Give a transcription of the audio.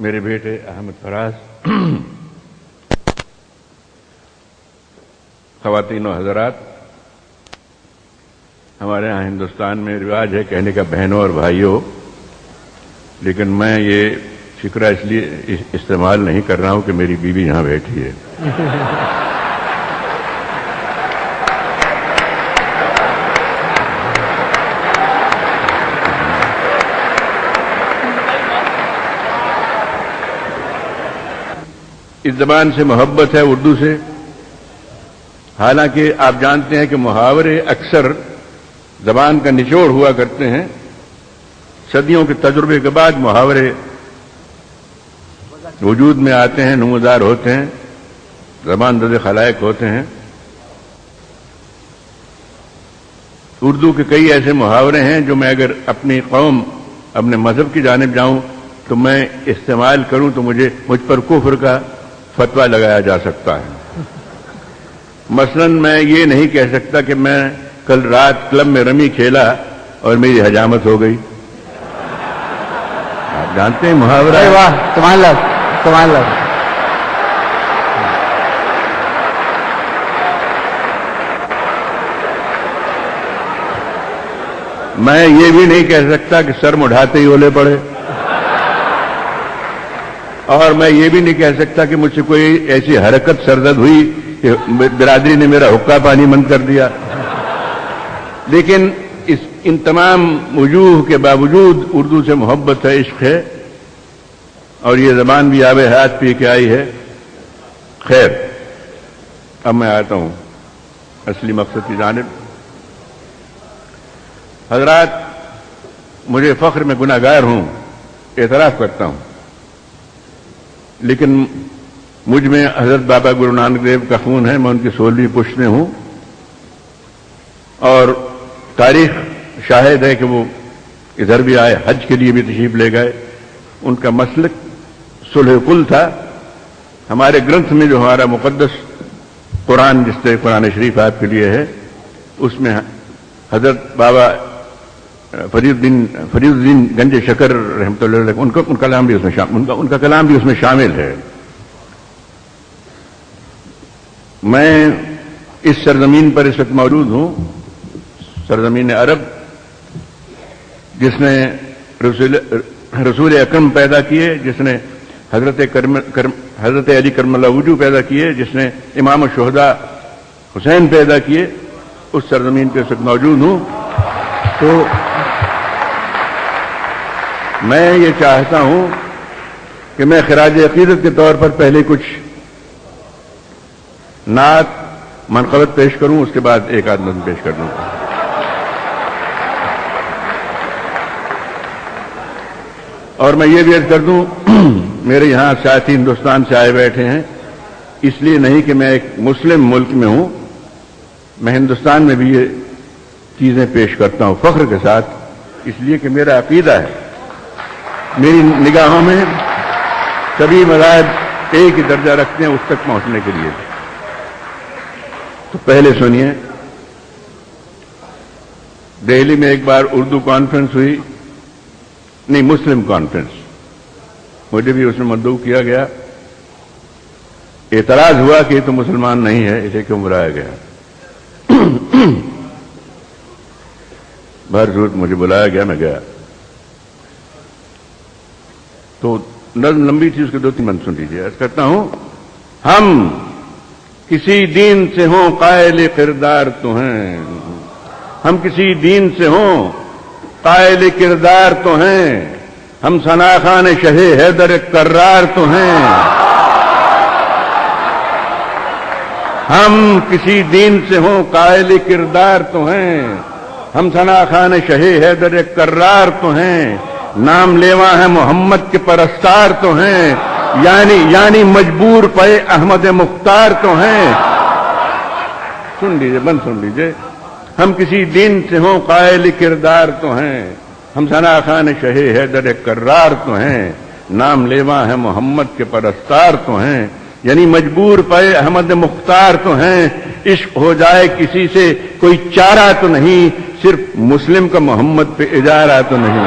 میرے بیٹے احمد فراز، خواتین و حضرات، ہمارے ہاں ہندوستان میں رواج ہے کہنے کا بہنوں اور بھائیوں، لیکن میں یہ فکرہ اس لیے استعمال نہیں کر رہا ہوں کہ میری بیوی یہاں بیٹھی ہے۔ اس زبان سے محبت ہے، اردو سے، حالانکہ آپ جانتے ہیں کہ محاورے اکثر زبان کا نچوڑ ہوا کرتے ہیں۔ صدیوں کے تجربے کے بعد محاورے وجود میں آتے ہیں، نمودار ہوتے ہیں، زبان زد خلائق ہوتے ہیں۔ اردو کے کئی ایسے محاورے ہیں جو میں اگر اپنی قوم، اپنے مذہب کی جانب جاؤں تو میں استعمال کروں تو مجھ پر کفر کا فتویٰ لگایا جا سکتا ہے۔ مثلا میں یہ نہیں کہہ سکتا کہ میں کل رات کلب میں رمی کھیلا اور میری حجامت ہو گئی۔ آپ جانتے ہیں محاورہ، واہ سبحان اللہ سبحان اللہ۔ میں یہ بھی نہیں کہہ سکتا کہ سر مڑھاتے ہی اولے پڑے، اور میں یہ بھی نہیں کہہ سکتا کہ مجھ سے کوئی ایسی حرکت سرزد ہوئی کہ برادری نے میرا حقہ پانی بند کر دیا۔ لیکن ان تمام وجوہ کے باوجود اردو سے محبت ہے، عشق ہے، اور یہ زبان بھی آب حیات پی کے آئی ہے۔ خیر، اب میں آتا ہوں اصلی مقصد کی جانب۔ حضرات، مجھے فخر میں گناہ گار ہوں، اعتراف کرتا ہوں، لیکن مجھ میں حضرت بابا گرو نانک دیو کا خون ہے، میں ان کی 16ویں پشت میں ہوں، اور تاریخ شاہد ہے کہ وہ ادھر بھی آئے، حج کے لیے بھی تشریف لے گئے۔ ان کا مسلک صلح کل تھا۔ ہمارے گرنتھ میں جو ہمارا مقدس قرآن، جس سے قرآن شریف آپ کے لیے ہے، اس میں حضرت بابا فرید الدین گنج شکر رحمۃ اللہ علیہ ان کا کلام بھی اس میں ان کا کلام بھی اس میں شامل ہے۔ میں اس سرزمین پر اس وقت موجود ہوں، سرزمین عرب، جس نے رسول اکرم پیدا کیے، جس نے حضرت علی کرم اللہ وجہ پیدا کیے، جس نے امام الشہداء حسین پیدا کیے، اس سرزمین پہ اس وقت موجود ہوں۔ تو میں یہ چاہتا ہوں کہ میں خراج عقیدت کے طور پر پہلے کچھ نعت منقبت پیش کروں، اس کے بعد ایک آدھ نظم پیش کر دوں۔ اور میں یہ بھی عرض کر دوں، میرے یہاں ساتھی ہندوستان سے آئے بیٹھے ہیں، اس لیے نہیں کہ میں ایک مسلم ملک میں ہوں، میں ہندوستان میں بھی یہ چیزیں پیش کرتا ہوں فخر کے ساتھ، اس لیے کہ میرا عقیدہ ہے، میری نگاہوں میں سبھی مذاہب ایک ہی درجہ رکھتے ہیں اس تک پہنچنے کے لیے۔ تو پہلے سنیے، دہلی میں ایک بار اردو کانفرنس ہوئی، نہیں مسلم کانفرنس، مجھے بھی اس میں مدعو کیا گیا، اعتراض ہوا کہ یہ تو مسلمان نہیں ہے، اسے کیوں بلایا گیا؟ بہر صورت مجھے بلایا گیا، میں گیا، تو نظم لمبی تھی، اس کے 2-3 بند سن لیجیے۔ عرض کرتا ہوں، ہم کسی دین سے ہوں قائل کردار تو ہیں، ہم کسی دین سے ہوں قائل کردار تو ہیں، ہم ثناخان شہ حیدر کرار تو ہیں، ہم کسی دین سے ہوں قائل کردار تو ہیں، ہم ثناخان شہ حیدر کرار تو ہیں، نام لیوا ہے محمد کے پرستار تو ہیں، یعنی مجبور پے احمد مختار تو ہیں۔ سن لیجئے، بند سن لیجئے، ہم کسی دین سے ہوں قائل کردار تو ہیں، ہم ثناخان شہ حیدر کرار تو ہیں، نام لیوا ہے محمد کے پرستار تو ہیں، یعنی مجبور پے احمد مختار تو ہیں، عشق ہو جائے کسی سے کوئی چارہ تو نہیں، صرف مسلم کا محمد پہ اجارہ تو نہیں۔